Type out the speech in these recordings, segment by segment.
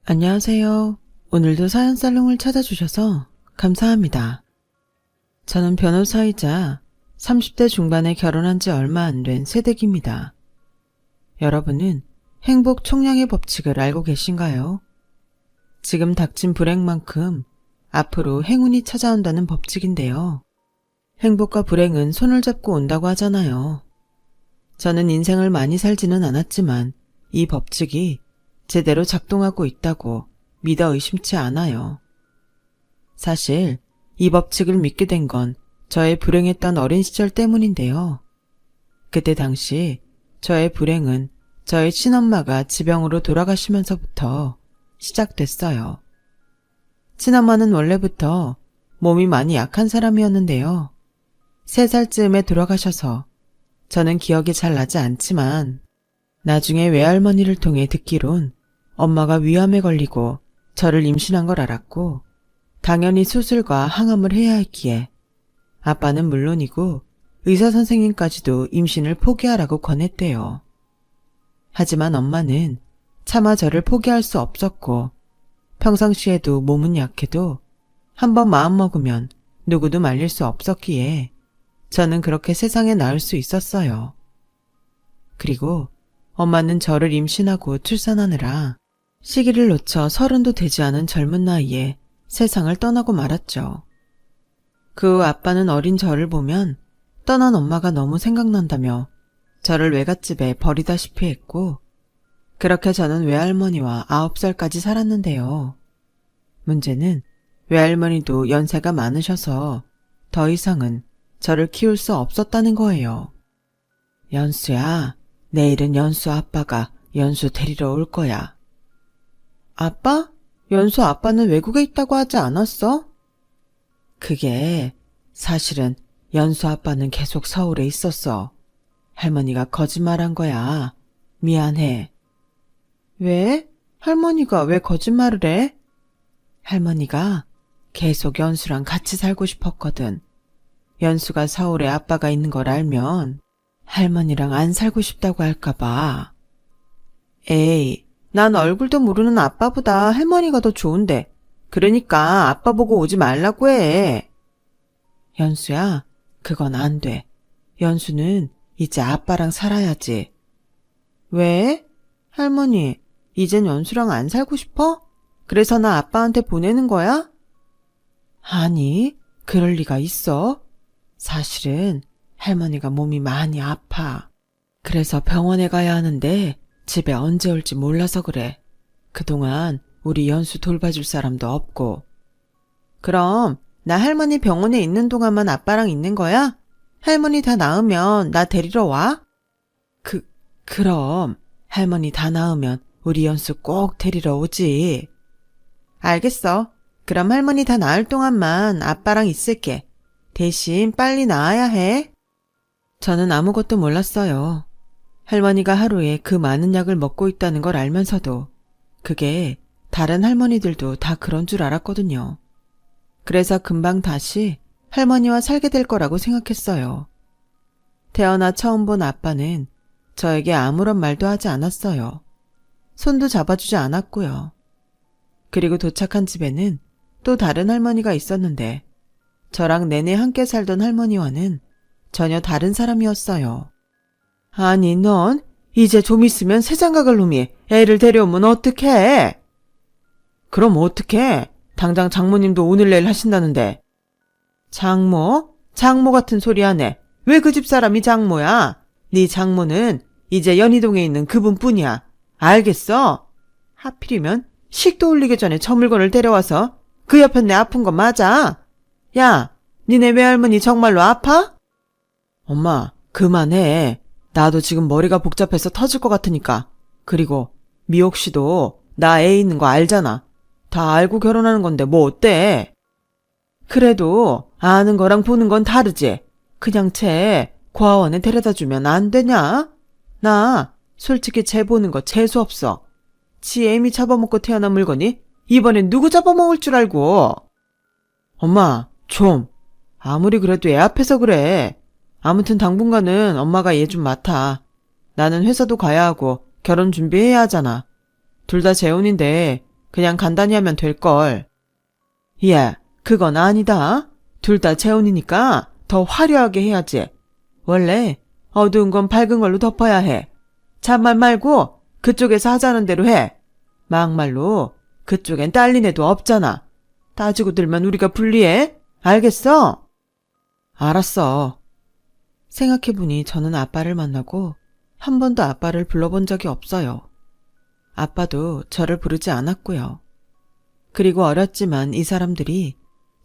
안녕하세요. 오늘도 사연살롱을 찾아주셔서 감사합니다. 저는 변호사이자 30대 중반에 결혼한 지 얼마 안 된 새댁입니다. 여러분은 행복 총량의 법칙을 알고 계신가요? 지금 닥친 불행만큼 앞으로 행운이 찾아온다는 법칙인데요. 행복과 불행은 손을 잡고 온다고 하잖아요. 저는 인생을 많이 살지는 않았지만 이 법칙이 제대로 작동하고 있다고 믿어 의심치 않아요. 사실 이 법칙을 믿게 된 건 저의 불행했던 어린 시절 때문인데요. 그때 당시 저의 불행은 저의 친엄마가 지병으로 돌아가시면서부터 시작됐어요. 친엄마는 원래부터 몸이 많이 약한 사람이었는데요. 3살쯤에 돌아가셔서 저는 기억이 잘 나지 않지만 나중에 외할머니를 통해 듣기론 엄마가 위암에 걸리고 저를 임신한 걸 알았고 당연히 수술과 항암을 해야 했기에 아빠는 물론이고 의사 선생님까지도 임신을 포기하라고 권했대요. 하지만 엄마는 차마 저를 포기할 수 없었고 평상시에도 몸은 약해도 한번 마음먹으면 누구도 말릴 수 없었기에 저는 그렇게 세상에 나올 수 있었어요. 그리고 엄마는 저를 임신하고 출산하느라 시기를 놓쳐 30도 되지 않은 젊은 나이에 세상을 떠나고 말았죠. 그 후 아빠는 어린 저를 보면 떠난 엄마가 너무 생각난다며 저를 외갓집에 버리다시피 했고 그렇게 저는 외할머니와 9살까지 살았는데요. 문제는 외할머니도 연세가 많으셔서 더 이상은 저를 키울 수 없었다는 거예요. 연수야, 내일은 연수 아빠가 연수 데리러 올 거야. 아빠? 연수 아빠는 외국에 있다고 하지 않았어? 그게 사실은 연수 아빠는 계속 서울에 있었어. 할머니가 거짓말한 거야. 미안해. 왜? 할머니가 왜 거짓말을 해? 할머니가 계속 연수랑 같이 살고 싶었거든. 연수가 서울에 아빠가 있는 걸 알면 할머니랑 안 살고 싶다고 할까봐. 에이, 난 얼굴도 모르는 아빠보다 할머니가 더 좋은데. 그러니까 아빠 보고 오지 말라고 해. 연수야, 그건 안 돼. 연수는 이제 아빠랑 살아야지. 왜? 할머니, 이젠 연수랑 안 살고 싶어? 그래서 나 아빠한테 보내는 거야? 아니, 그럴 리가 있어. 사실은 할머니가 몸이 많이 아파. 그래서 병원에 가야 하는데 집에 언제 올지 몰라서 그래. 그동안 우리 연수 돌봐줄 사람도 없고. 그럼 나 할머니 병원에 있는 동안만 아빠랑 있는 거야? 할머니 다 나으면 나 데리러 와? 그럼 할머니 다 나으면 우리 연수 꼭 데리러 오지. 알겠어. 그럼 할머니 다 나을 동안만 아빠랑 있을게. 대신 빨리 나아야 해. 저는 아무것도 몰랐어요. 할머니가 하루에 그 많은 약을 먹고 있다는 걸 알면서도 그게 다른 할머니들도 다 그런 줄 알았거든요. 그래서 금방 다시 할머니와 살게 될 거라고 생각했어요. 태어나 처음 본 아빠는 저에게 아무런 말도 하지 않았어요. 손도 잡아주지 않았고요. 그리고 도착한 집에는 또 다른 할머니가 있었는데 저랑 내내 함께 살던 할머니와는 전혀 다른 사람이었어요. 아니, 넌 이제 좀 있으면 새장가 갈 놈이 애를 데려오면 어떡해? 그럼 어떡해? 당장 장모님도 오늘 내일 하신다는데. 장모? 장모 같은 소리 하네. 왜 그 집 사람이 장모야? 네 장모는 이제 연희동에 있는 그분뿐이야. 알겠어? 하필이면 식도 올리기 전에 저 물건을 데려와서 그 옆에 내 아픈 거 맞아? 야, 니네 외할머니 정말로 아파? 엄마, 그만해. 나도 지금 머리가 복잡해서 터질 것 같으니까. 그리고 미옥 씨도 나 애 있는 거 알잖아. 다 알고 결혼하는 건데 뭐 어때? 그래도 아는 거랑 보는 건 다르지. 그냥 쟤 고아원에 데려다 주면 안 되냐? 나 솔직히 쟤 보는 거 재수 없어. 지 애미 잡아먹고 태어난 물건이 이번엔 누구 잡아먹을 줄 알고. 엄마, 좀. 아무리 그래도 애 앞에서 그래. 아무튼 당분간은 엄마가 얘 좀 맡아. 나는 회사도 가야 하고 결혼 준비해야 하잖아. 둘 다 재혼인데 그냥 간단히 하면 될걸. 예, 그건 아니다. 둘 다 재혼이니까 더 화려하게 해야지. 원래 어두운 건 밝은 걸로 덮어야 해. 잔말 말고 그쪽에서 하자는 대로 해. 막말로 그쪽엔 딸린 애도 없잖아. 따지고 들면 우리가 불리해. 알겠어? 알았어. 생각해보니 저는 아빠를 만나고 한 번도 아빠를 불러본 적이 없어요. 아빠도 저를 부르지 않았고요. 그리고 어렸지만 이 사람들이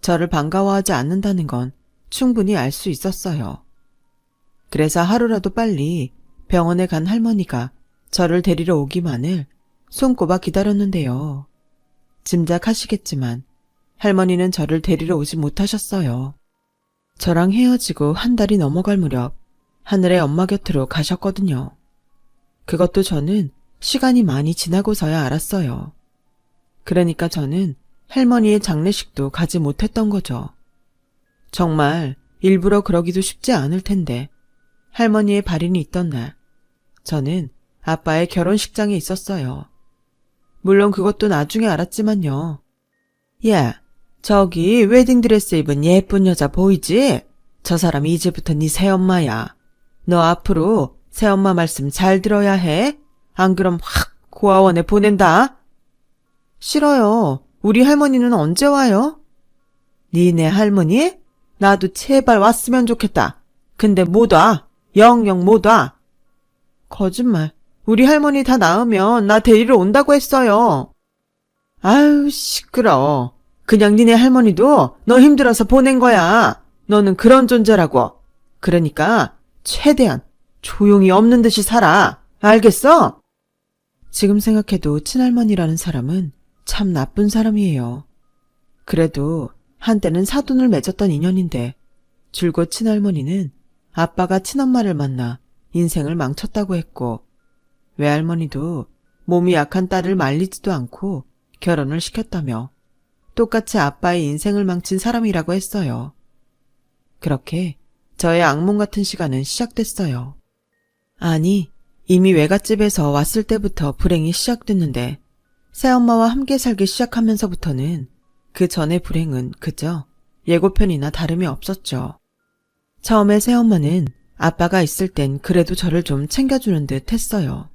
저를 반가워하지 않는다는 건 충분히 알 수 있었어요. 그래서 하루라도 빨리 병원에 간 할머니가 저를 데리러 오기만을 손꼽아 기다렸는데요. 짐작하시겠지만 할머니는 저를 데리러 오지 못하셨어요. 저랑 헤어지고 한 달이 넘어갈 무렵 하늘의 엄마 곁으로 가셨거든요. 그것도 저는 시간이 많이 지나고서야 알았어요. 그러니까 저는 할머니의 장례식도 가지 못했던 거죠. 정말 일부러 그러기도 쉽지 않을 텐데 할머니의 발인이 있던 날 저는 아빠의 결혼식장에 있었어요. 물론 그것도 나중에 알았지만요. 야, 저기 웨딩드레스 입은 예쁜 여자 보이지? 저 사람이 이제부터 네 새엄마야. 너 앞으로 새엄마 말씀 잘 들어야 해. 안 그럼 확 고아원에 보낸다. 싫어요. 우리 할머니는 언제 와요? 니네 할머니? 나도 제발 왔으면 좋겠다. 근데 못 와. 영영 못 와. 거짓말. 우리 할머니 다 나으면 나 데리러 온다고 했어요. 아유, 시끄러워. 그냥 니네 할머니도 너 힘들어서 보낸 거야. 너는 그런 존재라고. 그러니까 최대한 조용히 없는 듯이 살아. 알겠어? 지금 생각해도 친할머니라는 사람은 참 나쁜 사람이에요. 그래도 한때는 사돈을 맺었던 인연인데 줄곧 친할머니는 아빠가 친엄마를 만나 인생을 망쳤다고 했고 외할머니도 몸이 약한 딸을 말리지도 않고 결혼을 시켰다며 똑같이 아빠의 인생을 망친 사람이라고 했어요. 그렇게 저의 악몽 같은 시간은 시작됐어요. 아니, 이미 외갓집에서 왔을 때부터 불행이 시작됐는데 새엄마와 함께 살기 시작하면서부터는 그 전의 불행은 그저 예고편이나 다름이 없었죠. 처음에 새엄마는 아빠가 있을 땐 그래도 저를 좀 챙겨주는 듯 했어요.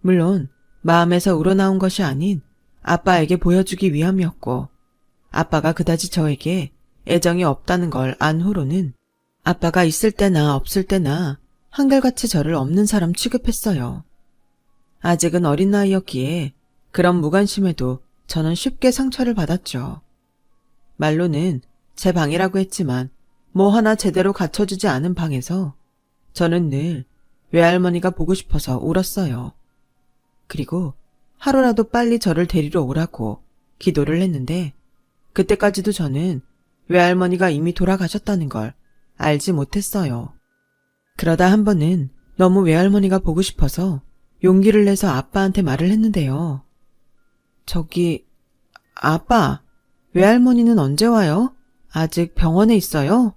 물론 마음에서 우러나온 것이 아닌 아빠에게 보여주기 위함이었고 아빠가 그다지 저에게 애정이 없다는 걸 안 후로는 아빠가 있을 때나 없을 때나 한결같이 저를 없는 사람 취급했어요. 아직은 어린 나이였기에 그런 무관심에도 저는 쉽게 상처를 받았죠. 말로는 제 방이라고 했지만 뭐 하나 제대로 갖춰주지 않은 방에서 저는 늘 외할머니가 보고 싶어서 울었어요. 그리고 하루라도 빨리 저를 데리러 오라고 기도를 했는데 그때까지도 저는 외할머니가 이미 돌아가셨다는 걸 알지 못했어요. 그러다 한 번은 너무 외할머니가 보고 싶어서 용기를 내서 아빠한테 말을 했는데요. 저기, 아빠, 외할머니는 언제 와요? 아직 병원에 있어요?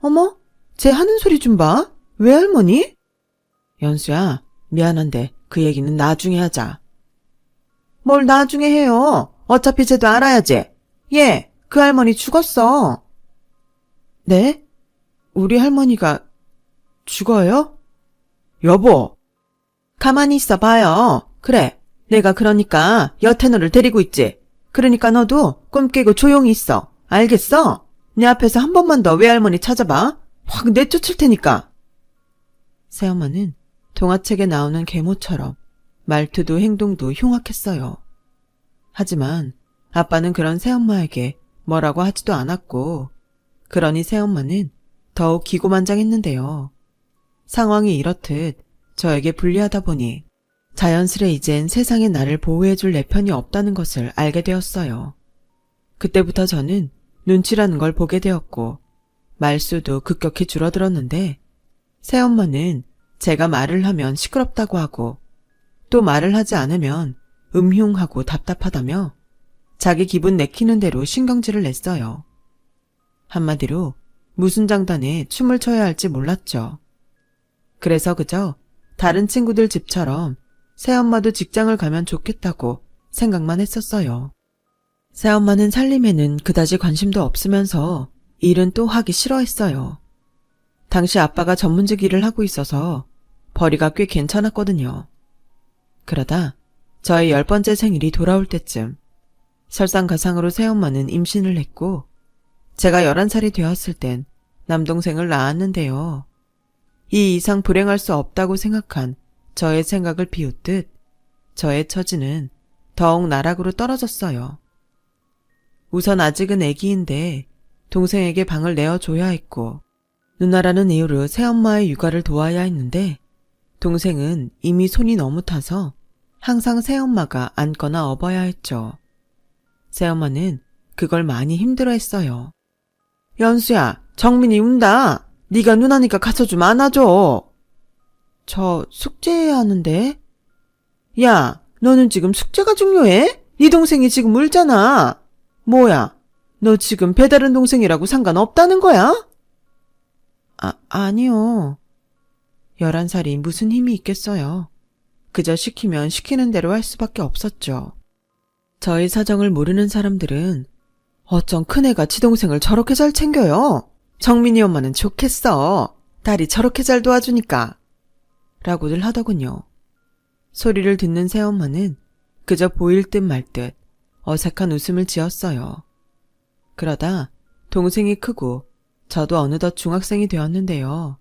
어머, 쟤 하는 소리 좀 봐. 외할머니? 연수야, 미안한데 그 얘기는 나중에 하자. 뭘 나중에 해요. 어차피 쟤도 알아야지. 얘, 그 할머니 죽었어. 네? 우리 할머니가 죽어요? 여보. 가만히 있어 봐요. 그래, 내가 그러니까 여태 너를 데리고 있지. 그러니까 너도 꿈 깨고 조용히 있어. 알겠어? 내 앞에서 한 번만 더 외할머니 찾아봐. 확 내쫓을 테니까. 새엄마는 동화책에 나오는 계모처럼 말투도 행동도 흉악했어요. 하지만 아빠는 그런 새엄마에게 뭐라고 하지도 않았고 그러니 새엄마는 더욱 기고만장했는데요. 상황이 이렇듯 저에게 불리하다 보니 자연스레 이젠 세상에 나를 보호해줄 내 편이 없다는 것을 알게 되었어요. 그때부터 저는 눈치라는 걸 보게 되었고 말수도 급격히 줄어들었는데 새엄마는 제가 말을 하면 시끄럽다고 하고 또 말을 하지 않으면 음흉하고 답답하다며 자기 기분 내키는 대로 신경질을 냈어요. 한마디로 무슨 장단에 춤을 춰야 할지 몰랐죠. 그래서 그저 다른 친구들 집처럼 새엄마도 직장을 가면 좋겠다고 생각만 했었어요. 새엄마는 살림에는 그다지 관심도 없으면서 일은 또 하기 싫어했어요. 당시 아빠가 전문직 일을 하고 있어서 벌이가 꽤 괜찮았거든요. 그러다 저의 10번째 생일이 돌아올 때쯤 설상가상으로 새엄마는 임신을 했고 제가 11살이 되었을 땐 남동생을 낳았는데요. 이 이상 불행할 수 없다고 생각한 저의 생각을 비웃듯 저의 처지는 더욱 나락으로 떨어졌어요. 우선 아직은 아기인데 동생에게 방을 내어줘야 했고 누나라는 이유로 새엄마의 육아를 도와야 했는데 동생은 이미 손이 너무 타서 항상 새엄마가 안거나 업어야 했죠. 새엄마는 그걸 많이 힘들어했어요. 연수야, 정민이 운다. 네가 누나니까 가서 좀 안아줘. 저 숙제해야 하는데. 야, 너는 지금 숙제가 중요해? 네 동생이 지금 울잖아. 뭐야, 너 지금 배다른 동생이라고 상관없다는 거야? 아니요. 11살이 무슨 힘이 있겠어요. 그저 시키면 시키는 대로 할 수밖에 없었죠. 저의 사정을 모르는 사람들은 어쩜 큰애가 지 동생을 저렇게 잘 챙겨요? 정민이 엄마는 좋겠어. 딸이 저렇게 잘 도와주니까. 라고들 하더군요. 소리를 듣는 새엄마는 그저 보일 듯 말 듯 어색한 웃음을 지었어요. 그러다 동생이 크고 저도 어느덧 중학생이 되었는데요.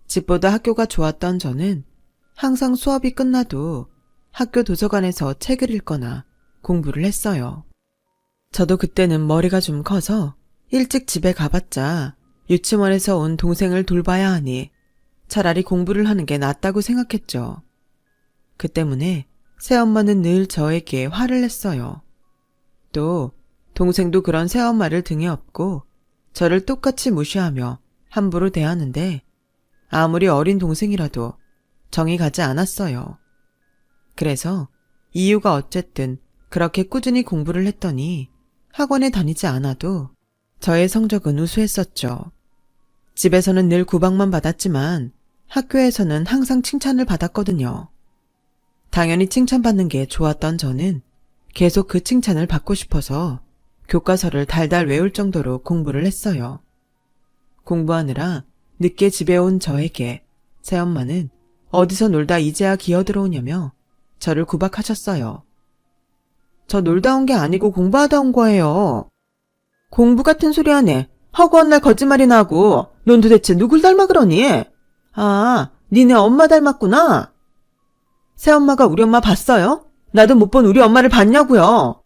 집보다 학교가 좋았던 저는 항상 수업이 끝나도 학교 도서관에서 책을 읽거나 공부를 했어요. 저도 그때는 머리가 좀 커서 일찍 집에 가봤자 유치원에서 온 동생을 돌봐야 하니 차라리 공부를 하는 게 낫다고 생각했죠. 그 때문에 새엄마는 늘 저에게 화를 냈어요. 또 동생도 그런 새엄마를 등에 업고 저를 똑같이 무시하며 함부로 대하는데 아무리 어린 동생이라도 정이 가지 않았어요. 그래서 이유가 어쨌든 그렇게 꾸준히 공부를 했더니 학원에 다니지 않아도 저의 성적은 우수했었죠. 집에서는 늘 구박만 받았지만 학교에서는 항상 칭찬을 받았거든요. 당연히 칭찬받는 게 좋았던 저는 계속 그 칭찬을 받고 싶어서 교과서를 달달 외울 정도로 공부를 했어요. 공부하느라 늦게 집에 온 저에게 새엄마는 어디서 놀다 이제야 기어들어오냐며 저를 구박하셨어요. 저 놀다 온 게 아니고 공부하다 온 거예요. 공부 같은 소리 하네. 허구한 날 거짓말이나 하고 넌 도대체 누굴 닮아 그러니? 아, 니네 엄마 닮았구나. 새엄마가 우리 엄마 봤어요? 나도 못 본 우리 엄마를 봤냐고요.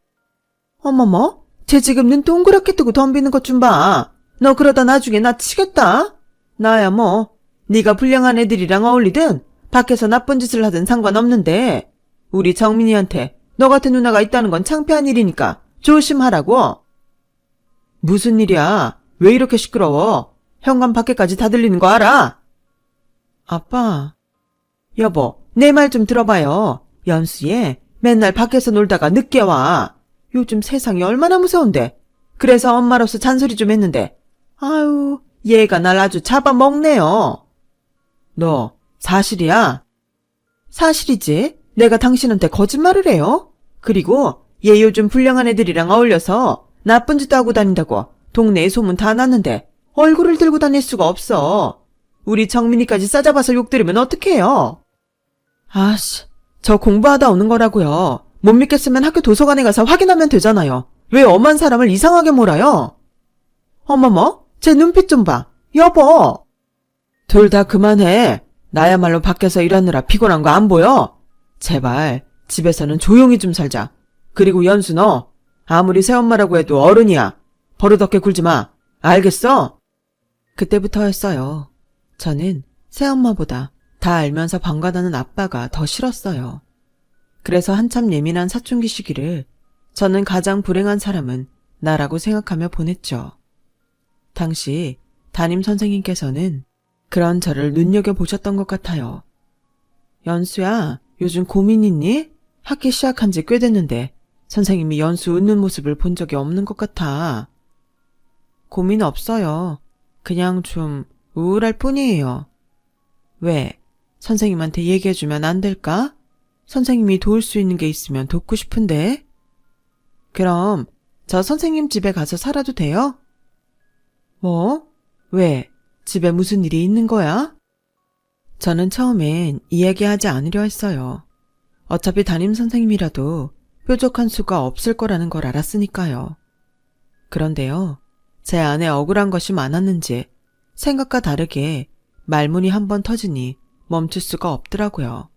어머머, 쟤 지금 눈 동그랗게 뜨고 덤비는 것 좀 봐. 너 그러다 나중에 나 치겠다. 나야 뭐 네가 불량한 애들이랑 어울리든 밖에서 나쁜 짓을 하든 상관없는데 우리 정민이한테 너 같은 누나가 있다는 건 창피한 일이니까 조심하라고. 무슨 일이야? 왜 이렇게 시끄러워? 현관 밖에까지 다 들리는 거 알아? 아빠. 여보, 내 말 좀 들어봐요. 연수얘 맨날 밖에서 놀다가 늦게 와. 요즘 세상이 얼마나 무서운데. 그래서 엄마로서 잔소리 좀 했는데 아유, 얘가 날 아주 잡아먹네요. 너 사실이야? 사실이지. 내가 당신한테 거짓말을 해요? 그리고 얘 요즘 불량한 애들이랑 어울려서 나쁜 짓도 하고 다닌다고 동네에 소문 다 났는데 얼굴을 들고 다닐 수가 없어. 우리 정민이까지 싸잡아서 욕 들으면 어떡해요? 아씨, 저 공부하다 오는 거라고요. 못 믿겠으면 학교 도서관에 가서 확인하면 되잖아요. 왜 엄한 사람을 이상하게 몰아요? 어머머, 제 눈빛 좀 봐. 여보. 둘 다 그만해. 나야말로 밖에서 일하느라 피곤한 거 안 보여? 제발 집에서는 조용히 좀 살자. 그리고 연수 너 아무리 새엄마라고 해도 어른이야. 버릇없게 굴지 마. 알겠어? 그때부터였어요. 저는 새엄마보다 다 알면서 방관하는 아빠가 더 싫었어요. 그래서 한참 예민한 사춘기 시기를 저는 가장 불행한 사람은 나라고 생각하며 보냈죠. 당시 담임 선생님께서는 그런 저를 눈여겨보셨던 것 같아요. 연수야, 요즘 고민 있니? 학기 시작한 지 꽤 됐는데 선생님이 연수 웃는 모습을 본 적이 없는 것 같아. 고민 없어요. 그냥 좀 우울할 뿐이에요. 왜? 선생님한테 얘기해주면 안 될까? 선생님이 도울 수 있는 게 있으면 돕고 싶은데. 그럼 저 선생님 집에 가서 살아도 돼요? 뭐? 왜? 집에 무슨 일이 있는 거야? 저는 처음엔 이야기하지 않으려 했어요. 어차피 담임 선생님이라도 뾰족한 수가 없을 거라는 걸 알았으니까요. 그런데요, 제 안에 억울한 것이 많았는지 생각과 다르게 말문이 한번 터지니 멈출 수가 없더라고요.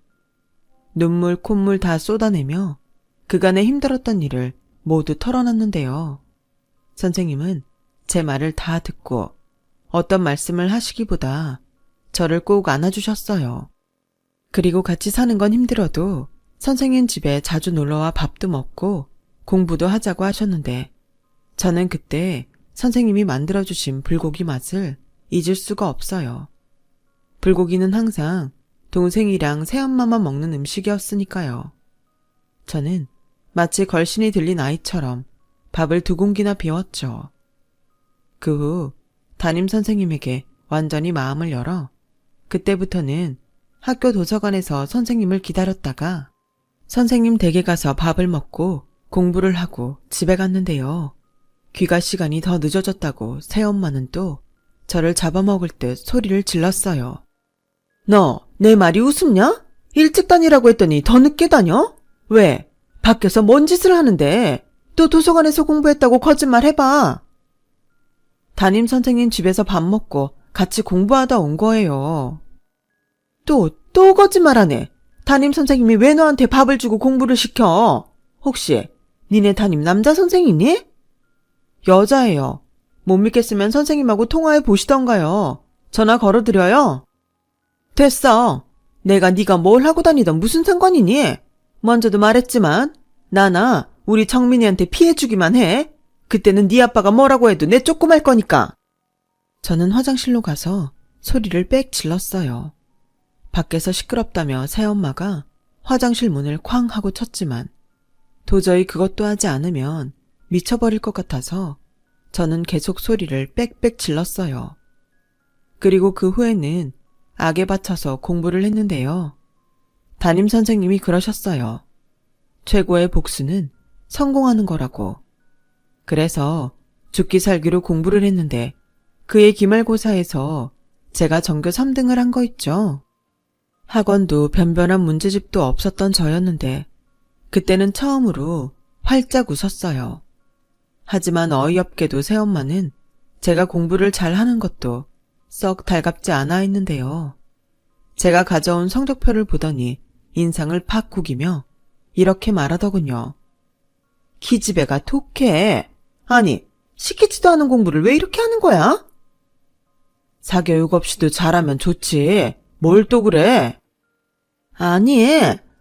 눈물, 콧물 다 쏟아내며 그간에 힘들었던 일을 모두 털어놨는데요. 선생님은 제 말을 다 듣고 어떤 말씀을 하시기보다 저를 꼭 안아주셨어요. 그리고 같이 사는 건 힘들어도 선생님 집에 자주 놀러와 밥도 먹고 공부도 하자고 하셨는데 저는 그때 선생님이 만들어주신 불고기 맛을 잊을 수가 없어요. 불고기는 항상 동생이랑 새엄마만 먹는 음식이었으니까요. 저는 마치 걸신이 들린 아이처럼 밥을 2공기나 비웠죠. 그 후 담임 선생님에게 완전히 마음을 열어 그때부터는 학교 도서관에서 선생님을 기다렸다가 선생님 댁에 가서 밥을 먹고 공부를 하고 집에 갔는데요. 귀가 시간이 더 늦어졌다고 새엄마는 또 저를 잡아먹을 듯 소리를 질렀어요. 너 내 말이 우습냐? 일찍 다니라고 했더니 더 늦게 다녀? 왜? 밖에서 뭔 짓을 하는데 또 도서관에서 공부했다고 거짓말 해봐. 담임 선생님 집에서 밥 먹고 같이 공부하다 온 거예요. 또 거짓말하네. 담임 선생님이 왜 너한테 밥을 주고 공부를 시켜? 혹시 니네 담임 남자 선생이니? 여자예요. 못 믿겠으면 선생님하고 통화해 보시던가요. 전화 걸어드려요. 됐어. 내가 네가 뭘 하고 다니던 무슨 상관이니? 먼저도 말했지만 나나 우리 정민이한테 피해주기만 해. 그때는 네 아빠가 뭐라고 해도 내쫓고말 거니까. 저는 화장실로 가서 소리를 빽 질렀어요. 밖에서 시끄럽다며 새엄마가 화장실 문을 쾅 하고 쳤지만 도저히 그것도 하지 않으면 미쳐버릴 것 같아서 저는 계속 소리를 빽빽 질렀어요. 그리고 그 후에는 악에 바쳐서 공부를 했는데요. 담임 선생님이 그러셨어요. 최고의 복수는 성공하는 거라고. 그래서 죽기 살기로 공부를 했는데 그의 기말고사에서 제가 전교 3등을 한 거 있죠. 학원도 변변한 문제집도 없었던 저였는데 그때는 처음으로 활짝 웃었어요. 하지만 어이없게도 새엄마는 제가 공부를 잘하는 것도 썩 달갑지 않아 했는데요. 제가 가져온 성적표를 보더니 인상을 팍 구기며 이렇게 말하더군요. 기집애가 독해. 아니, 시키지도 않은 공부를 왜 이렇게 하는 거야? 사교육 없이도 잘하면 좋지. 뭘 또 그래? 아니,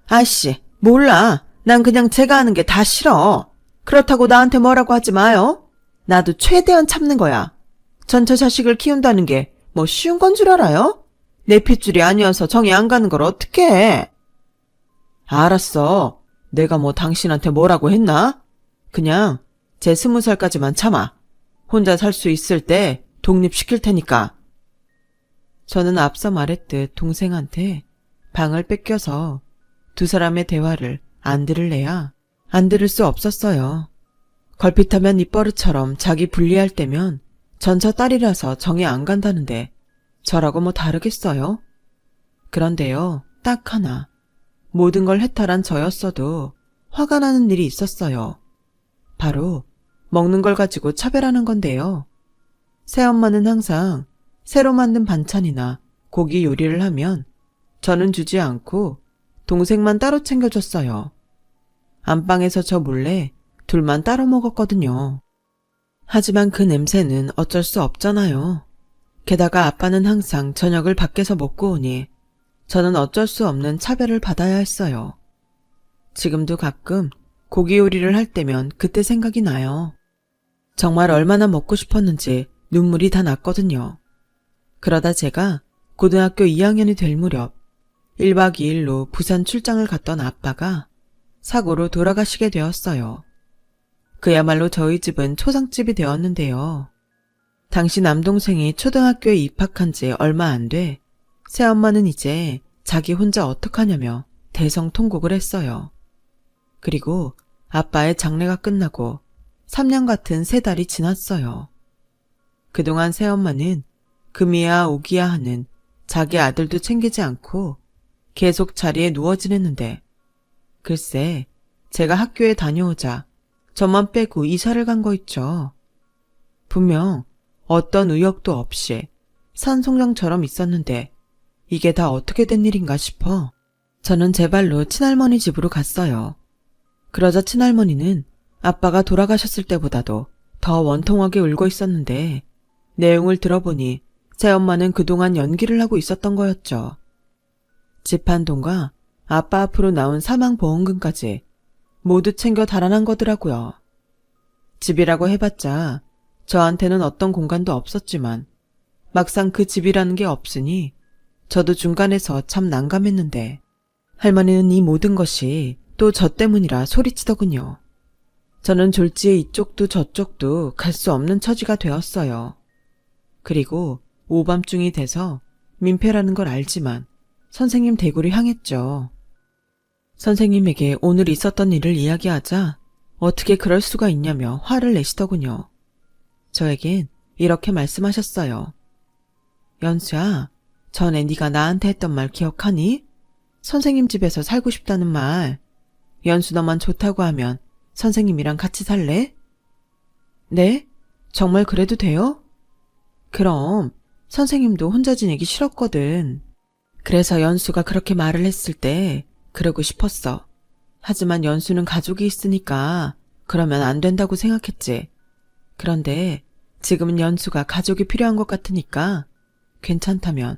아씨, 몰라. 난 그냥 제가 하는 게 다 싫어. 그렇다고 나한테 뭐라고 하지 마요. 나도 최대한 참는 거야. 전처 자식을 키운다는 게 뭐 쉬운 건 줄 알아요? 내 핏줄이 아니어서 정이 안 가는 걸 어떻게 해? 알았어. 내가 뭐 당신한테 뭐라고 했나? 그냥 제 20살까지만 참아. 혼자 살 수 있을 때 독립시킬 테니까. 저는 앞서 말했듯 동생한테 방을 뺏겨서 두 사람의 대화를 안 들을래야 안 들을 수 없었어요. 걸핏하면 입버릇처럼 자기 불리할 때면 전처 딸이라서 정이 안 간다는데 저라고 뭐 다르겠어요? 그런데요, 딱 하나. 모든 걸 해탈한 저였어도 화가 나는 일이 있었어요. 바로 먹는 걸 가지고 차별하는 건데요. 새엄마는 항상 새로 만든 반찬이나 고기 요리를 하면 저는 주지 않고 동생만 따로 챙겨줬어요. 안방에서 저 몰래 둘만 따로 먹었거든요. 하지만 그 냄새는 어쩔 수 없잖아요. 게다가 아빠는 항상 저녁을 밖에서 먹고 오니 저는 어쩔 수 없는 차별을 받아야 했어요. 지금도 가끔 고기 요리를 할 때면 그때 생각이 나요. 정말 얼마나 먹고 싶었는지 눈물이 다 났거든요. 그러다 제가 고등학교 2학년이 될 무렵 1박 2일로 부산 출장을 갔던 아빠가 사고로 돌아가시게 되었어요. 그야말로 저희 집은 초상집이 되었는데요. 당시 남동생이 초등학교에 입학한 지 얼마 안 돼 새엄마는 이제 자기 혼자 어떡하냐며 대성통곡을 했어요. 그리고 아빠의 장례가 끝나고 3년 같은 3달이 지났어요. 그동안 새엄마는 금이야 오기야 하는 자기 아들도 챙기지 않고 계속 자리에 누워 지냈는데, 글쎄 제가 학교에 다녀오자 저만 빼고 이사를 간 거 있죠. 분명 어떤 의욕도 없이 산송정처럼 있었는데 이게 다 어떻게 된 일인가 싶어 저는 제 발로 친할머니 집으로 갔어요. 그러자 친할머니는 아빠가 돌아가셨을 때보다도 더 원통하게 울고 있었는데, 내용을 들어보니 새엄마는 그동안 연기를 하고 있었던 거였죠. 집 한 돈과 아빠 앞으로 나온 사망보험금까지 모두 챙겨 달아난 거더라고요. 집이라고 해봤자 저한테는 어떤 공간도 없었지만 막상 그 집이라는 게 없으니 저도 중간에서 참 난감했는데, 할머니는 이 모든 것이 또 저 때문이라 소리치더군요. 저는 졸지에 이쪽도 저쪽도 갈 수 없는 처지가 되었어요. 그리고 오밤중이 돼서 민폐라는 걸 알지만 선생님 댁으로 향했죠. 선생님에게 오늘 있었던 일을 이야기하자 어떻게 그럴 수가 있냐며 화를 내시더군요. 저에겐 이렇게 말씀하셨어요. 연수야, 전에 네가 나한테 했던 말 기억하니? 선생님 집에서 살고 싶다는 말. 연수 너만 좋다고 하면 선생님이랑 같이 살래? 네? 정말 그래도 돼요? 그럼 선생님도 혼자 지내기 싫었거든. 그래서 연수가 그렇게 말을 했을 때 그러고 싶었어. 하지만 연수는 가족이 있으니까 그러면 안 된다고 생각했지. 그런데 지금은 연수가 가족이 필요한 것 같으니까 괜찮다면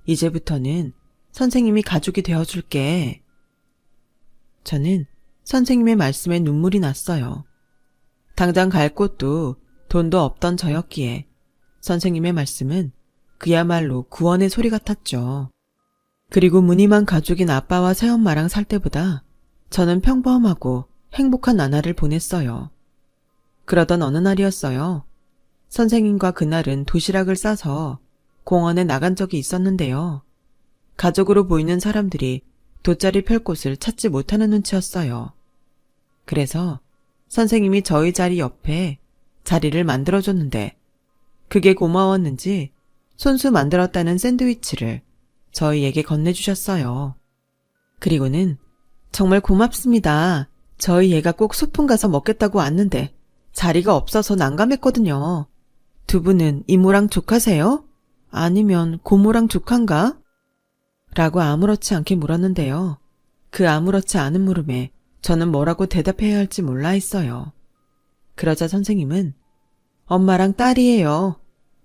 이제부터는 선생님이 가족이 되어줄게. 저는 선생님의 말씀에 눈물이 났어요. 당장 갈 곳도 돈도 없던 저였기에 선생님의 말씀은 그야말로 구원의 소리 같았죠. 그리고 무늬만 가족인 아빠와 새엄마랑 살 때보다 저는 평범하고 행복한 나날을 보냈어요. 그러던 어느 날이었어요. 선생님과 그날은 도시락을 싸서 공원에 나간 적이 있었는데요. 가족으로 보이는 사람들이 돗자리 펼 곳을 찾지 못하는 눈치였어요. 그래서 선생님이 저희 자리 옆에 자리를 만들어줬는데, 그게 고마웠는지 손수 만들었다는 샌드위치를 저희에게 건네주셨어요. 그리고는 정말 고맙습니다. 저희 애가 꼭 소풍 가서 먹겠다고 왔는데 자리가 없어서 난감했거든요. 두 분은 이모랑 조카세요? 아니면 고모랑 조카인가? 라고 아무렇지 않게 물었는데요. 그 아무렇지 않은 물음에 저는 뭐라고 대답해야 할지 몰라 했어요. 그러자 선생님은 엄마랑 딸이에요.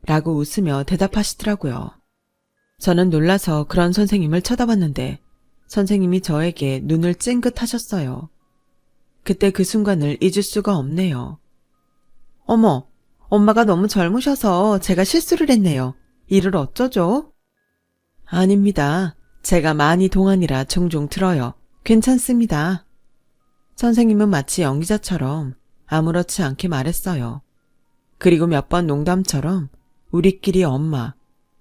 라고 웃으며 대답하시더라고요. 저는 놀라서 그런 선생님을 쳐다봤는데 선생님이 저에게 눈을 찡긋하셨어요. 그때 그 순간을 잊을 수가 없네요. 어머, 엄마가 너무 젊으셔서 제가 실수를 했네요. 일을 어쩌죠? 아닙니다. 제가 많이 동안이라 종종 들어요. 괜찮습니다. 선생님은 마치 연기자처럼 아무렇지 않게 말했어요. 그리고 몇 번 농담처럼 우리끼리 엄마,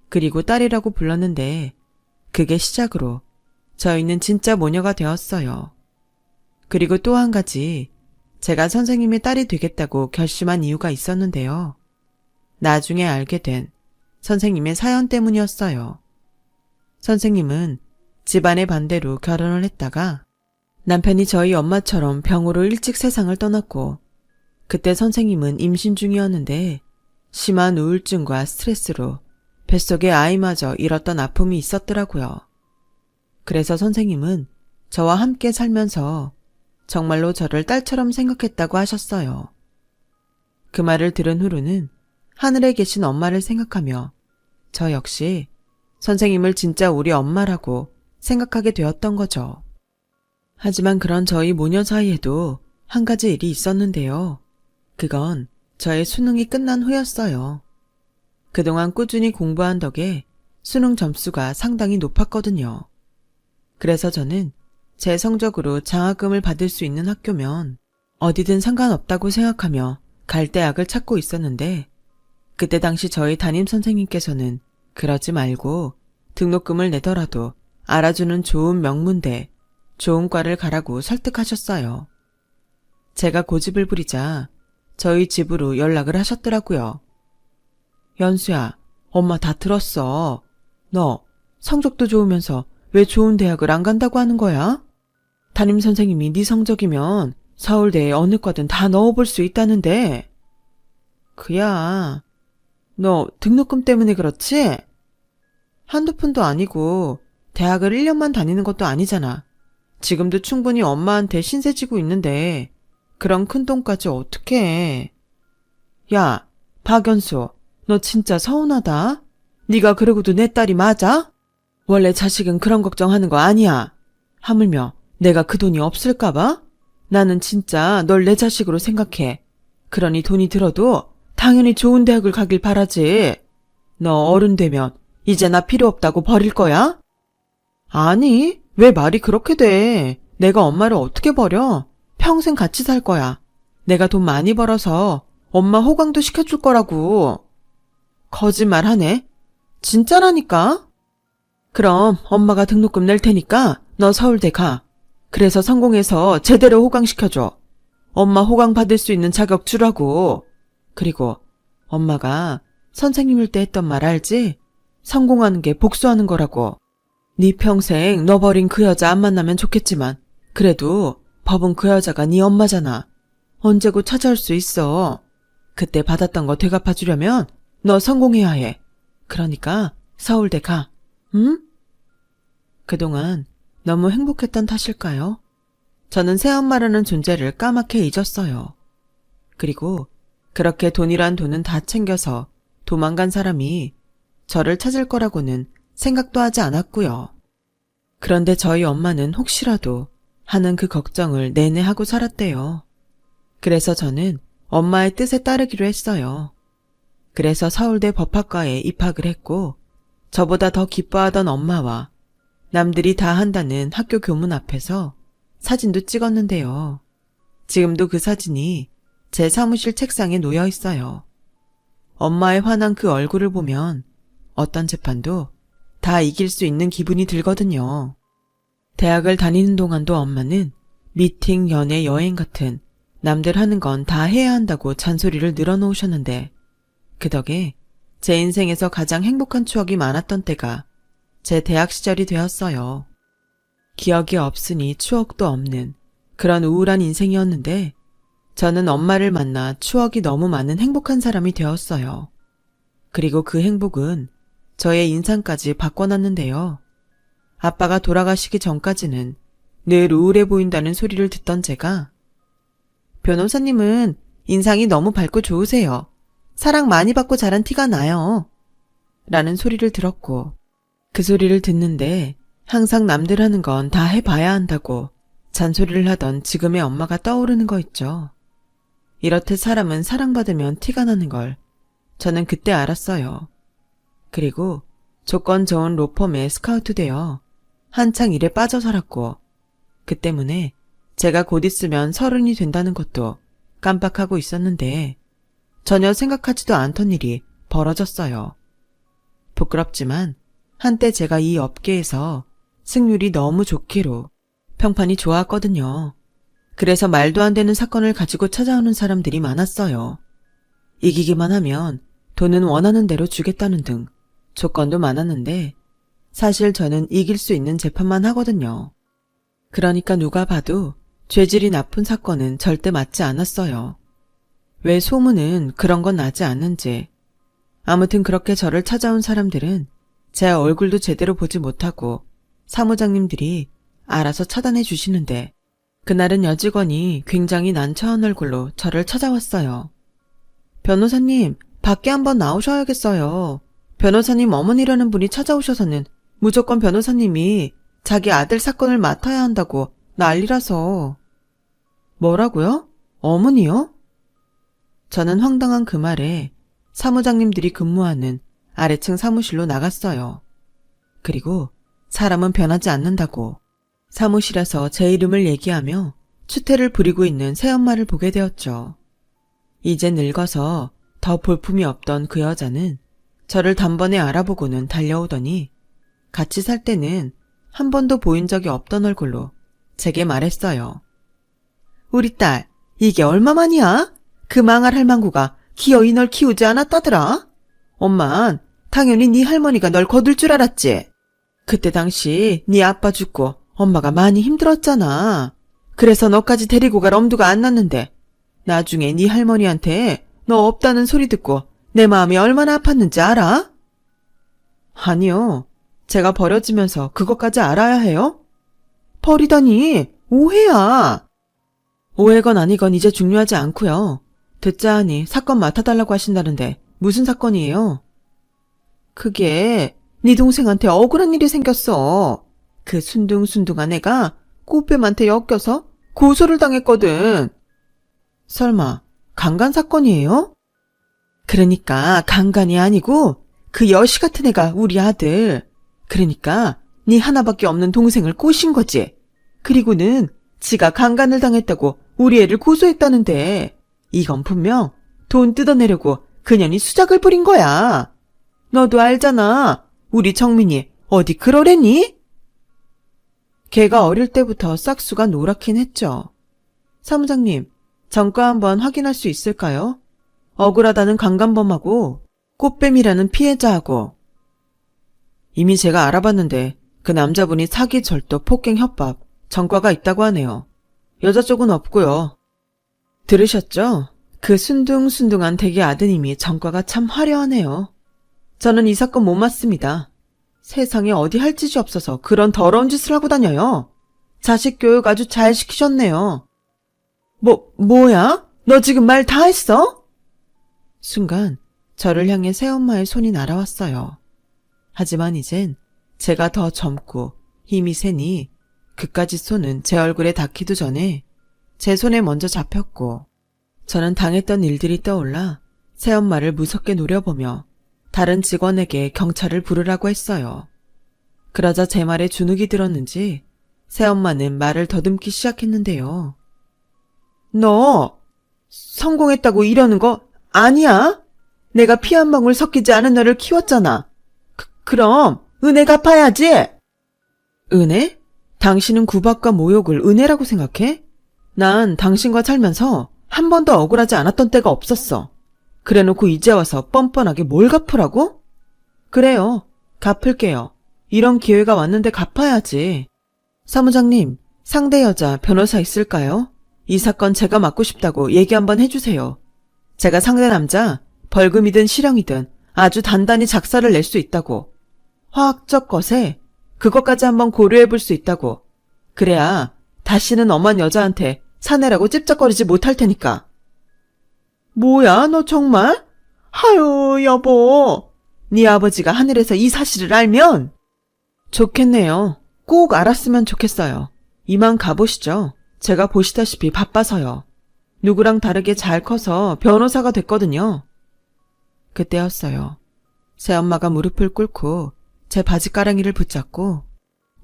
그리고 딸이라고 불렀는데 그게 시작으로 저희는 진짜 모녀가 되었어요. 그리고 또 한 가지, 제가 선생님의 딸이 되겠다고 결심한 이유가 있었는데요. 나중에 알게 된 선생님의 사연 때문이었어요. 선생님은 집안의 반대로 결혼을 했다가 남편이 저희 엄마처럼 병으로 일찍 세상을 떠났고, 그때 선생님은 임신 중이었는데 심한 우울증과 스트레스로 뱃속에 아이마저 잃었던 아픔이 있었더라고요. 그래서 선생님은 저와 함께 살면서 정말로 저를 딸처럼 생각했다고 하셨어요. 그 말을 들은 후로는 하늘에 계신 엄마를 생각하며 저 역시 선생님을 진짜 우리 엄마라고 생각하게 되었던 거죠. 하지만 그런 저희 모녀 사이에도 한 가지 일이 있었는데요. 그건 저의 수능이 끝난 후였어요. 그동안 꾸준히 공부한 덕에 수능 점수가 상당히 높았거든요. 그래서 저는 제 성적으로 장학금을 받을 수 있는 학교면 어디든 상관없다고 생각하며 갈 대학을 찾고 있었는데, 그때 당시 저희 담임선생님께서는 그러지 말고 등록금을 내더라도 알아주는 좋은 명문대, 좋은 과를 가라고 설득하셨어요. 제가 고집을 부리자 저희 집으로 연락을 하셨더라고요. 연수야, 엄마 다 들었어. 너 성적도 좋으면서 왜 좋은 대학을 안 간다고 하는 거야? 담임선생님이 네 성적이면 서울대에 어느 과든 다 넣어볼 수 있다는데. 그야, 너 등록금 때문에 그렇지? 한두 푼도 아니고 대학을 1년만 다니는 것도 아니잖아. 지금도 충분히 엄마한테 신세 지고 있는데 그런 큰 돈까지 어떻게 해. 야, 박연수, 너 진짜 서운하다. 네가 그러고도 내 딸이 맞아? 원래 자식은 그런 걱정하는 거 아니야. 하물며 내가 그 돈이 없을까 봐? 나는 진짜 널 내 자식으로 생각해. 그러니 돈이 들어도 당연히 좋은 대학을 가길 바라지. 너 어른 되면 이제 나 필요 없다고 버릴 거야? 아니, 왜 말이 그렇게 돼. 내가 엄마를 어떻게 버려? 평생 같이 살 거야. 내가 돈 많이 벌어서 엄마 호강도 시켜줄 거라고. 거짓말하네. 진짜라니까? 그럼 엄마가 등록금 낼 테니까 너 서울대 가. 그래서 성공해서 제대로 호강시켜줘. 엄마 호강 받을 수 있는 자격 주라고. 그리고 엄마가 선생님일 때 했던 말 알지? 성공하는 게 복수하는 거라고. 네 평생 너 버린 그 여자 안 만나면 좋겠지만 그래도 법은 그 여자가 네 엄마잖아. 언제고 찾아올 수 있어. 그때 받았던 거 되갚아주려면 너 성공해야 해. 그러니까 서울대 가. 응? 그동안 너무 행복했던 탓일까요? 저는 새엄마라는 존재를 까맣게 잊었어요. 그리고 그렇게 돈이란 돈은 다 챙겨서 도망간 사람이 저를 찾을 거라고는 생각도 하지 않았고요. 그런데 저희 엄마는 혹시라도 하는 그 걱정을 내내 하고 살았대요. 그래서 저는 엄마의 뜻에 따르기로 했어요. 그래서 서울대 법학과에 입학을 했고 저보다 더 기뻐하던 엄마와 남들이 다 한다는 학교 교문 앞에서 사진도 찍었는데요. 지금도 그 사진이 제 사무실 책상에 놓여 있어요. 엄마의 환한 그 얼굴을 보면 어떤 재판도 다 이길 수 있는 기분이 들거든요. 대학을 다니는 동안도 엄마는 미팅, 연애, 여행 같은 남들 하는 건 다 해야 한다고 잔소리를 늘어놓으셨는데 그 덕에 제 인생에서 가장 행복한 추억이 많았던 때가 제 대학 시절이 되었어요. 기억이 없으니 추억도 없는 그런 우울한 인생이었는데 저는 엄마를 만나 추억이 너무 많은 행복한 사람이 되었어요. 그리고 그 행복은 저의 인상까지 바꿔놨는데요. 아빠가 돌아가시기 전까지는 늘 우울해 보인다는 소리를 듣던 제가 변호사님은 인상이 너무 밝고 좋으세요. 사랑 많이 받고 자란 티가 나요. 라는 소리를 들었고 그 소리를 듣는데 항상 남들 하는 건 다 해봐야 한다고 잔소리를 하던 지금의 엄마가 떠오르는 거 있죠. 이렇듯 사람은 사랑받으면 티가 나는 걸 저는 그때 알았어요. 그리고 조건 좋은 로펌에 스카우트 되어 한창 일에 빠져 살았고 그 때문에 제가 곧 있으면 30이 된다는 것도 깜빡하고 있었는데 전혀 생각하지도 않던 일이 벌어졌어요. 부끄럽지만 한때 제가 이 업계에서 승률이 너무 좋기로 평판이 좋았거든요. 그래서 말도 안 되는 사건을 가지고 찾아오는 사람들이 많았어요. 이기기만 하면 돈은 원하는 대로 주겠다는 등 조건도 많았는데 사실 저는 이길 수 있는 재판만 하거든요. 그러니까 누가 봐도 죄질이 나쁜 사건은 절대 맞지 않았어요. 왜 소문은 그런 건 나지 않는지. 아무튼 그렇게 저를 찾아온 사람들은 제 얼굴도 제대로 보지 못하고 사무장님들이 알아서 차단해 주시는데 그날은 여직원이 굉장히 난처한 얼굴로 저를 찾아왔어요. 변호사님, 밖에 한번 나오셔야겠어요. 변호사님 어머니라는 분이 찾아오셔서는 무조건 변호사님이 자기 아들 사건을 맡아야 한다고 난리라서. 뭐라고요? 어머니요? 저는 황당한 그 말에 사무장님들이 근무하는 아래층 사무실로 나갔어요. 그리고 사람은 변하지 않는다고 사무실에서 제 이름을 얘기하며 추태를 부리고 있는 새엄마를 보게 되었죠. 이제 늙어서 더 볼품이 없던 그 여자는 저를 단번에 알아보고는 달려오더니 같이 살 때는 한 번도 보인 적이 없던 얼굴로 제게 말했어요. 우리 딸, 이게 얼마만이야? 그 망할 할망구가 기어이 널 키우지 않았다더라? 엄만 당연히 네 할머니가 널 거둘 줄 알았지. 그때 당시 네 아빠 죽고 엄마가 많이 힘들었잖아. 그래서 너까지 데리고 갈 엄두가 안 났는데 나중에 네 할머니한테 너 없다는 소리 듣고 내 마음이 얼마나 아팠는지 알아? 아니요. 제가 버려지면서 그것까지 알아야 해요? 버리다니 오해야. 오해건 아니건 이제 중요하지 않고요. 듣자 하니 사건 맡아달라고 하신다는데 무슨 사건이에요? 그게 네 동생한테 억울한 일이 생겼어. 그 순둥순둥한 애가 꽃뱀한테 엮여서 고소를 당했거든. 설마 강간 사건이에요? 그러니까 강간이 아니고 그 여시 같은 애가 우리 아들. 그러니까 네 하나밖에 없는 동생을 꼬신 거지. 그리고는 지가 강간을 당했다고 우리 애를 고소했다는데 이건 분명 돈 뜯어내려고 그년이 수작을 부린 거야. 너도 알잖아. 우리 정민이 어디 그러랬니? 걔가 어릴 때부터 싹수가 노랗긴 했죠. 사무장님, 전과 한번 확인할 수 있을까요? 억울하다는 강간범하고 꽃뱀이라는 피해자하고. 이미 제가 알아봤는데 그 남자분이 사기, 절도, 폭행, 협박, 전과가 있다고 하네요. 여자 쪽은 없고요. 들으셨죠? 그 순둥순둥한 댁의 아드님이 전과가 참 화려하네요. 저는 이 사건 못 맞습니다. 세상에 어디 할 짓이 없어서 그런 더러운 짓을 하고 다녀요. 자식 교육 아주 잘 시키셨네요. 뭐야? 너 지금 말 다 했어? 순간 저를 향해 새엄마의 손이 날아왔어요. 하지만 이젠 제가 더 젊고 힘이 세니 그까짓 손은 제 얼굴에 닿기도 전에 제 손에 먼저 잡혔고 저는 당했던 일들이 떠올라 새엄마를 무섭게 노려보며 다른 직원에게 경찰을 부르라고 했어요. 그러자 제 말에 주눅이 들었는지 새엄마는 말을 더듬기 시작했는데요. 너 성공했다고 이러는 거 아니야? 내가 피 한 방울 섞이지 않은 너를 키웠잖아. 그럼 은혜 갚아야지. 은혜? 당신은 구박과 모욕을 은혜라고 생각해? 난 당신과 살면서 한 번도 억울하지 않았던 때가 없었어. 그래놓고 이제 와서 뻔뻔하게 뭘 갚으라고? 그래요. 갚을게요. 이런 기회가 왔는데 갚아야지. 사무장님, 상대 여자 변호사 있을까요? 이 사건 제가 맡고 싶다고 얘기 한번 해주세요. 제가 상대 남자 벌금이든 실형이든 아주 단단히 작사를 낼 수 있다고. 화학적 것에 그것까지 한번 고려해볼 수 있다고. 그래야 다시는 엄한 여자한테 사내라고 찝쩍거리지 못할 테니까. 뭐야 너 정말? 하유 여보. 네 아버지가 하늘에서 이 사실을 알면? 좋겠네요. 꼭 알았으면 좋겠어요. 이만 가보시죠. 제가 보시다시피 바빠서요. 누구랑 다르게 잘 커서 변호사가 됐거든요. 그때였어요. 새엄마가 무릎을 꿇고 제 바지가랑이를 붙잡고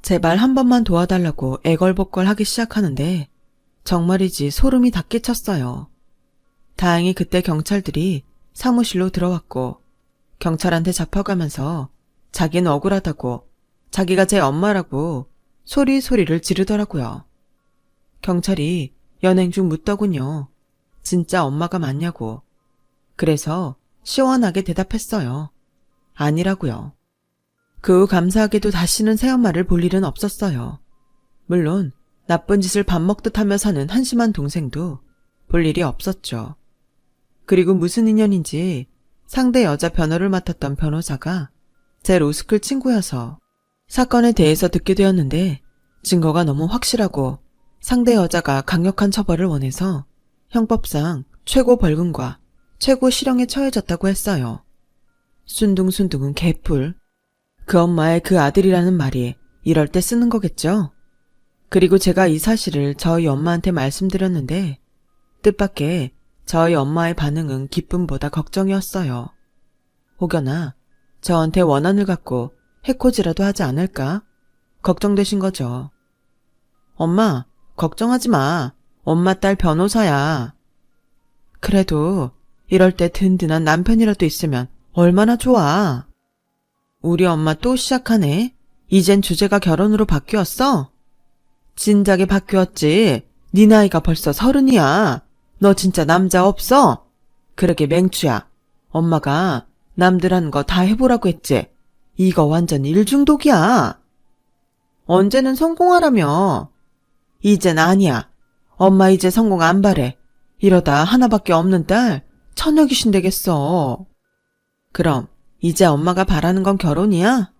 제발 한 번만 도와달라고 애걸복걸 하기 시작하는데 정말이지 소름이 다 끼쳤어요. 다행히 그때 경찰들이 사무실로 들어왔고 경찰한테 잡혀가면서 자기는 억울하다고 자기가 제 엄마라고 소리소리를 지르더라고요. 경찰이 연행 중 묻더군요. 진짜 엄마가 맞냐고. 그래서 시원하게 대답했어요. 아니라고요. 그 후 감사하게도 다시는 새엄마를 볼 일은 없었어요. 물론 나쁜 짓을 밥 먹듯 하며 사는 한심한 동생도 볼 일이 없었죠. 그리고 무슨 인연인지 상대 여자 변호를 맡았던 변호사가 제 로스쿨 친구여서 사건에 대해서 듣게 되었는데 증거가 너무 확실하고 상대 여자가 강력한 처벌을 원해서 형법상 최고 벌금과 최고 실형에 처해졌다고 했어요. 순둥순둥은 개뿔. 그 엄마의 그 아들이라는 말이 이럴 때 쓰는 거겠죠? 그리고 제가 이 사실을 저희 엄마한테 말씀드렸는데 뜻밖의 저희 엄마의 반응은 기쁨보다 걱정이었어요. 혹여나 저한테 원한을 갖고 해코지라도 하지 않을까? 걱정되신 거죠. 엄마, 걱정하지 마. 엄마 딸 변호사야. 그래도 이럴 때 든든한 남편이라도 있으면 얼마나 좋아. 우리 엄마 또 시작하네. 이젠 주제가 결혼으로 바뀌었어? 진작에 바뀌었지. 네 나이가 벌써 30이야. 너 진짜 남자 없어? 그러게 맹추야. 엄마가 남들 하는 거 다 해보라고 했지. 이거 완전 일중독이야. 언제는 성공하라며. 이젠 아니야. 엄마 이제 성공 안 바래. 이러다 하나밖에 없는 딸 처녀 귀신 되겠어. 그럼 이제 엄마가 바라는 건 결혼이야?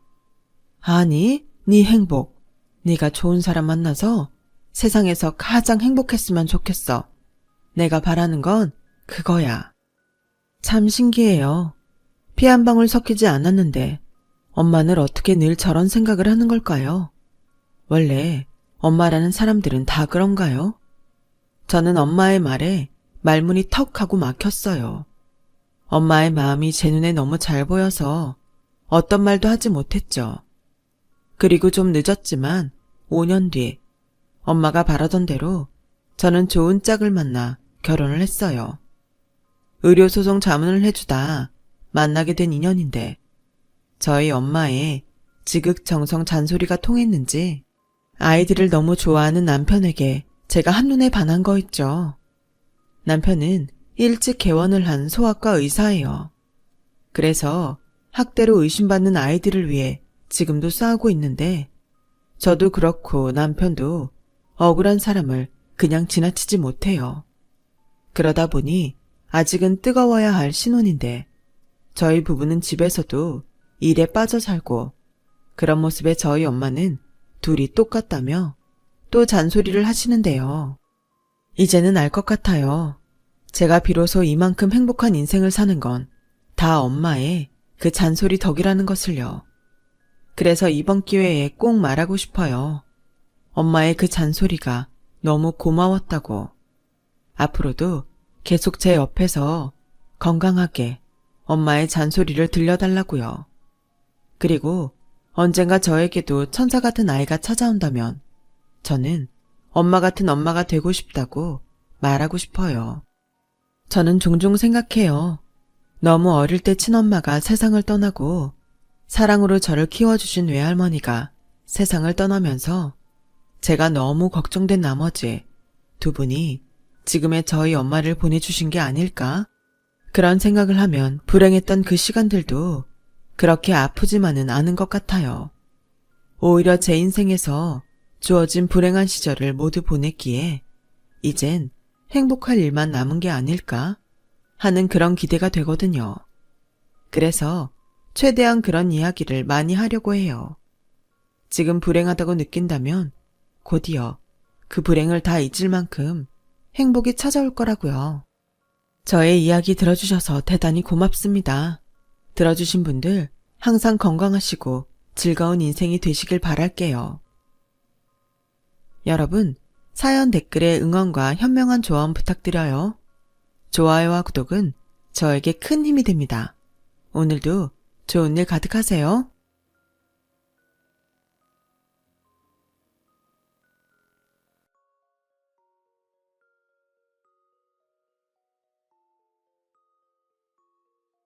아니, 네 행복. 네가 좋은 사람 만나서 세상에서 가장 행복했으면 좋겠어. 내가 바라는 건 그거야. 참 신기해요. 피 한 방울 섞이지 않았는데 엄마는 어떻게 늘 저런 생각을 하는 걸까요? 원래 엄마라는 사람들은 다 그런가요? 저는 엄마의 말에 말문이 턱 하고 막혔어요. 엄마의 마음이 제 눈에 너무 잘 보여서 어떤 말도 하지 못했죠. 그리고 좀 늦었지만 5년 뒤 엄마가 바라던 대로 저는 좋은 짝을 만나 결혼을 했어요. 의료소송 자문을 해주다 만나게 된 인연인데 저희 엄마의 지극정성 잔소리가 통했는지 아이들을 너무 좋아하는 남편에게 제가 한눈에 반한 거 있죠. 남편은 일찍 개원을 한 소아과 의사예요. 그래서 학대로 의심받는 아이들을 위해 지금도 싸우고 있는데 저도 그렇고 남편도 억울한 사람을 그냥 지나치지 못해요. 그러다 보니 아직은 뜨거워야 할 신혼인데 저희 부부는 집에서도 일에 빠져 살고 그런 모습에 저희 엄마는 둘이 똑같다며 또 잔소리를 하시는데요. 이제는 알 것 같아요. 제가 비로소 이만큼 행복한 인생을 사는 건 다 엄마의 그 잔소리 덕이라는 것을요. 그래서 이번 기회에 꼭 말하고 싶어요. 엄마의 그 잔소리가 너무 고마웠다고. 앞으로도 계속 제 옆에서 건강하게 엄마의 잔소리를 들려달라고요. 그리고 언젠가 저에게도 천사 같은 아이가 찾아온다면 저는 엄마 같은 엄마가 되고 싶다고 말하고 싶어요. 저는 종종 생각해요. 너무 어릴 때 친엄마가 세상을 떠나고 사랑으로 저를 키워주신 외할머니가 세상을 떠나면서 제가 너무 걱정된 나머지 두 분이 지금의 저희 엄마를 보내주신 게 아닐까? 그런 생각을 하면 불행했던 그 시간들도 그렇게 아프지만은 않은 것 같아요. 오히려 제 인생에서 주어진 불행한 시절을 모두 보냈기에 이젠 행복할 일만 남은 게 아닐까 하는 그런 기대가 되거든요. 그래서 최대한 그런 이야기를 많이 하려고 해요. 지금 불행하다고 느낀다면 곧이어 그 불행을 다 잊을 만큼 행복이 찾아올 거라고요. 저의 이야기 들어주셔서 대단히 고맙습니다. 들어주신 분들 항상 건강하시고 즐거운 인생이 되시길 바랄게요. 여러분, 사연 댓글에 응원과 현명한 조언 부탁드려요. 좋아요와 구독은 저에게 큰 힘이 됩니다. 오늘도 좋은 일 가득하세요.